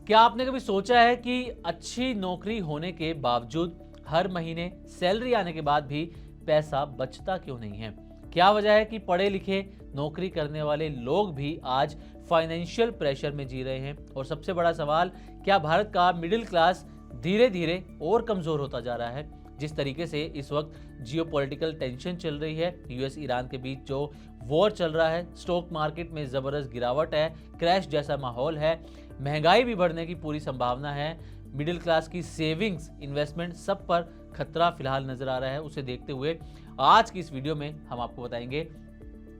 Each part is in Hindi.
क्या आपने कभी सोचा है कि अच्छी नौकरी होने के बावजूद हर महीने सैलरी आने के बाद भी पैसा बचता क्यों नहीं है? क्या वजह है कि पढ़े लिखे नौकरी करने वाले लोग भी आज फाइनेंशियल प्रेशर में जी रहे हैं? और सबसे बड़ा सवाल, क्या भारत का मिडिल क्लास धीरे धीरे और कमजोर होता जा रहा है? जिस तरीके से इस वक्त जियोपॉलिटिकल टेंशन चल रही है, यूएस ईरान के बीच जो वॉर चल रहा है, स्टॉक मार्केट में जबरदस्त गिरावट है, क्रैश जैसा माहौल है, महंगाई भी बढ़ने की पूरी संभावना है, मिडिल क्लास की सेविंग्स, इन्वेस्टमेंट सब पर खतरा फिलहाल नजर आ रहा है। उसे देखते हुए आज की इस वीडियो में हम आपको बताएंगे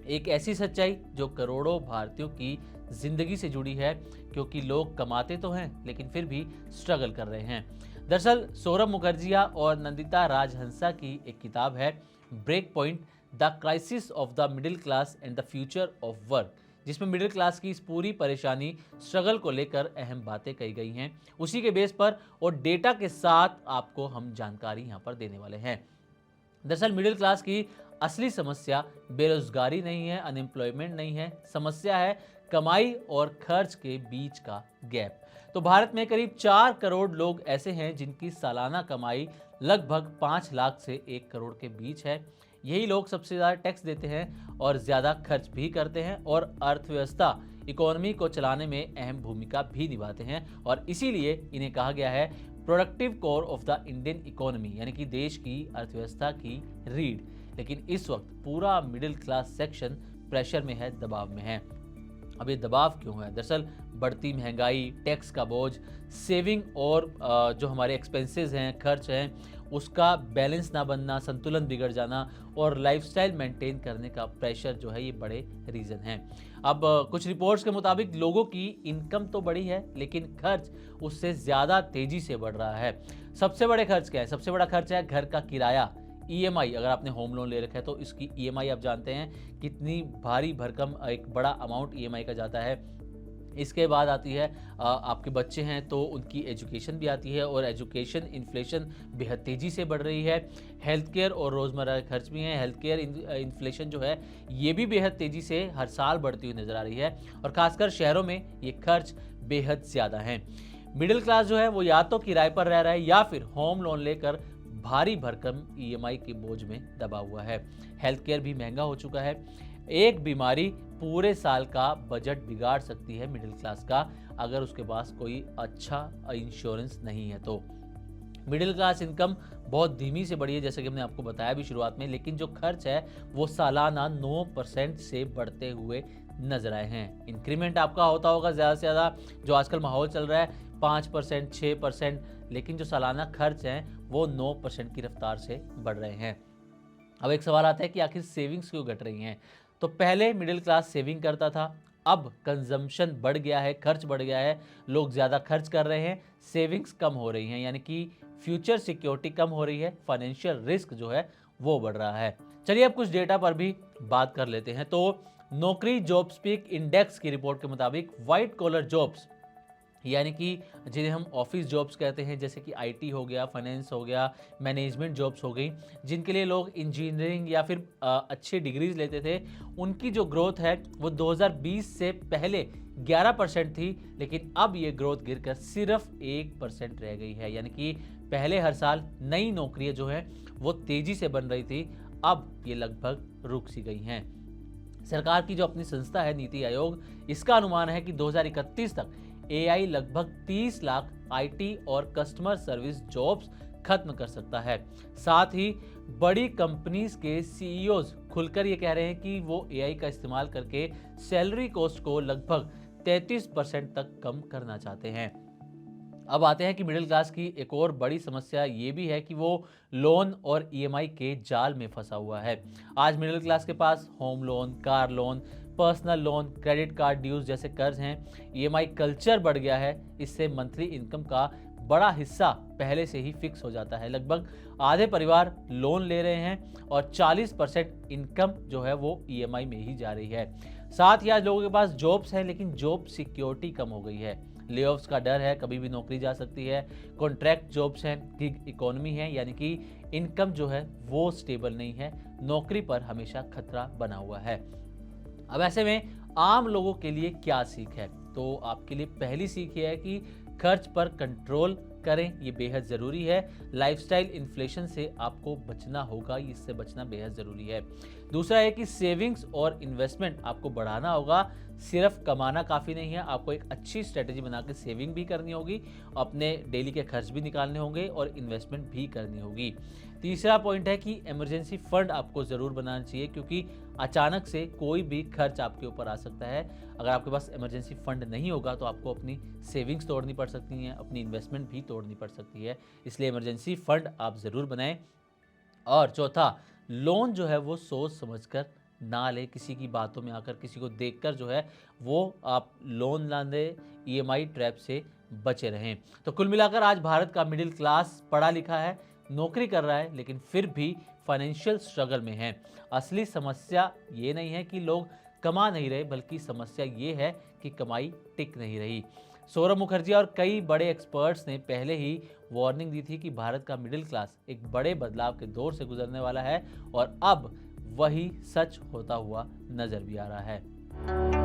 एक ऐसी सच्चाई जो करोड़ों भारतीयों की जिंदगी से जुड़ी है, क्योंकि लोग कमाते तो हैं लेकिन फिर भी स्ट्रगल कर रहे हैं। दरअसल सौरभ मुखर्जिया और नंदिता राजहंसा की एक किताब है break point, the crisis of the middle class and the future of work, जिसमें मिडिल क्लास की इस पूरी परेशानी, स्ट्रगल को लेकर अहम बातें कही गई हैं। उसी के बेस पर और डेटा के साथ आपको हम जानकारी यहाँ पर देने वाले हैं। दरअसल मिडिल क्लास की असली समस्या बेरोजगारी नहीं है, अनएम्प्लॉयमेंट नहीं है, समस्या है कमाई और खर्च के बीच का गैप। तो भारत में करीब 4 करोड़ लोग ऐसे हैं जिनकी सालाना कमाई लगभग 5 लाख से 1 करोड़ के बीच है। यही लोग सबसे ज़्यादा टैक्स देते हैं और ज़्यादा खर्च भी करते हैं और अर्थव्यवस्था, इकोनॉमी को चलाने में अहम भूमिका भी निभाते हैं, और इसीलिए इन्हें कहा गया है productive core of the Indian economy, यानी कि देश की अर्थव्यवस्था की रीढ़। लेकिन इस वक्त पूरा मिडिल क्लास सेक्शन प्रेशर में है, दबाव में है। अब ये दबाव क्यों है? दरअसल बढ़ती महंगाई, टैक्स का बोझ, सेविंग और जो हमारे एक्सपेंसेस हैं, खर्च हैं, उसका बैलेंस ना बनना, संतुलन बिगड़ जाना और लाइफस्टाइल मेंटेन करने का प्रेशर जो है, ये बड़े रीज़न हैं। अब कुछ रिपोर्ट्स के मुताबिक लोगों की इनकम तो बढ़ी है लेकिन खर्च उससे ज़्यादा तेज़ी से बढ़ रहा है। सबसे बड़े खर्च क्या है? सबसे बड़ा खर्च है घर का किराया, ईएमआई। अगर आपने होम लोन ले रखा है तो इसकी ईएमआई आप जानते हैं कितनी भारी भरकम एक बड़ा अमाउंट ईएमआई का जाता है। इसके बाद आती है आपके बच्चे हैं तो उनकी एजुकेशन भी आती है, और एजुकेशन इन्फ्लेशन बेहद तेज़ी से बढ़ रही है। हेल्थ केयर और रोज़मर्रा के खर्च भी हैं। हेल्थ केयर इन्फ्लेशन जो है ये भी बेहद तेज़ी से हर साल बढ़ती हुई नज़र आ रही है, और ख़ासकर शहरों में ये खर्च बेहद ज़्यादा हैं। मिडिल क्लास जो है वो या तो किराए पर रह रहा है या फिर होम लोन लेकर भारी भरकम ईएमआई के बोझ में दबा हुआ है। हेल्थ केयर भी महंगा हो चुका है। एक बीमारी पूरे साल का बजट बिगाड़ सकती है मिडिल क्लास का, अगर उसके पास कोई अच्छा इंश्योरेंस नहीं है तो। मिडिल क्लास इनकम बहुत धीमी से बढ़ी है, जैसे कि हमने आपको बताया भी शुरुआत में, लेकिन जो खर्च है वो सालाना 9% से बढ़ते हुए नजर आए हैं। इंक्रीमेंट आपका होता होगा ज़्यादा से ज़्यादा, जो आजकल माहौल चल रहा है 5%, 6%, लेकिन जो सालाना खर्च हैं वो 9% की रफ्तार से बढ़ रहे हैं। अब एक सवाल आता है कि आखिर सेविंग्स क्यों घट रही हैं? तो पहले मिडिल क्लास सेविंग करता था, अब कंजम्पशन बढ़ गया है, खर्च बढ़ गया है, लोग ज़्यादा खर्च कर रहे हैं, सेविंग्स कम हो रही हैं, यानी कि फ्यूचर सिक्योरिटी कम हो रही है, फाइनेंशियल रिस्क जो है वो बढ़ रहा है। चलिए अब कुछ डेटा पर भी बात कर लेते हैं। तो नौकरी जॉब्सपीक इंडेक्स की रिपोर्ट के मुताबिक वाइट कॉलर जॉब्स, यानी कि जिन्हें हम ऑफिस जॉब्स कहते हैं, जैसे कि आईटी हो गया, फाइनेंस हो गया, मैनेजमेंट जॉब्स हो गई, जिनके लिए लोग इंजीनियरिंग या फिर अच्छी डिग्रीज लेते थे, उनकी जो ग्रोथ है वो 2020 से पहले 11% थी, लेकिन अब ये ग्रोथ गिरकर सिर्फ 1% रह गई है। यानी कि पहले हर साल नई नौकरियां जो हैं वो तेजी से बन रही थी, अब ये लगभग रुक सी गई हैं। सरकार की जो अपनी संस्था है नीति आयोग, इसका अनुमान है कि 2031 तक एआई लगभग 30 लाख आईटी और कस्टमर सर्विस जॉब्स खत्म कर सकता है। साथ ही बड़ी कंपनीज के सीईओज खुलकर ये कह रहे हैं कि वो एआई का इस्तेमाल करके सैलरी कॉस्ट को लगभग 33% तक कम करना चाहते हैं। अब आते हैं कि मिडिल क्लास की एक और बड़ी समस्या ये भी है कि वो लोन और ईएमआई के जाल में फंसा हुआ है। आज मिडिल क्लास के पास home loan, car loan, personal loan, credit card dues जैसे कर्ज हैं। ईएमआई कल्चर बढ़ गया है, इससे मंथली इनकम का बड़ा हिस्सा पहले से ही फिक्स हो जाता है। लगभग आधे परिवार लोन ले रहे हैं और 40% इनकम जो है वो ईएमआई में ही जा रही है। साथ ही आज लोगों के पास जॉब्स हैं लेकिन जॉब सिक्योरिटी कम हो गई है, लेऑफ्स का डर है, कभी भी नौकरी जा सकती है, कॉन्ट्रैक्ट जॉब्स हैं, गिग इकोनॉमी है, यानी कि इनकम जो है वो स्टेबल नहीं है, नौकरी पर हमेशा खतरा बना हुआ है। अब ऐसे में आम लोगों के लिए क्या सीख है? तो आपके लिए पहली सीख ये है कि खर्च पर कंट्रोल करें, ये बेहद ज़रूरी है। लाइफस्टाइल इन्फ्लेशन से आपको बचना होगा, इससे बचना बेहद ज़रूरी है। दूसरा है कि सेविंग्स और इन्वेस्टमेंट आपको बढ़ाना होगा। सिर्फ कमाना काफ़ी नहीं है, आपको एक अच्छी स्ट्रेटेजी बना के सेविंग भी करनी होगी, अपने डेली के खर्च भी निकालने होंगे और इन्वेस्टमेंट भी करनी होगी। तीसरा पॉइंट है कि इमरजेंसी फंड आपको ज़रूर बनाना चाहिए, क्योंकि अचानक से कोई भी खर्च आपके ऊपर आ सकता है। अगर आपके पास इमरजेंसी फंड नहीं होगा तो आपको अपनी सेविंग्स तोड़नी पड़ सकती हैं, अपनी इन्वेस्टमेंट भी तोड़नी पड़ सकती है, इसलिए इमरजेंसी फंड आप ज़रूर बनाएं। और चौथा, लोन जो है वो सोच समझकर ना ले, किसी की बातों में आकर, किसी को देखकर जो है वो आप लोन ना दें, ईएमआई ट्रैप से बचे रहें। तो कुल मिलाकर आज भारत का मिडिल क्लास पढ़ा लिखा है, नौकरी कर रहा है, लेकिन फिर भी फाइनेंशियल स्ट्रगल में है। असली समस्या ये नहीं है कि लोग कमा नहीं रहे, बल्कि समस्या ये है कि कमाई टिक नहीं रही। सौरभ मुखर्जी और कई बड़े एक्सपर्ट्स ने पहले ही वार्निंग दी थी कि भारत का मिडिल क्लास एक बड़े बदलाव के दौर से गुजरने वाला है, और अब वही सच होता हुआ नजर भी आ रहा है।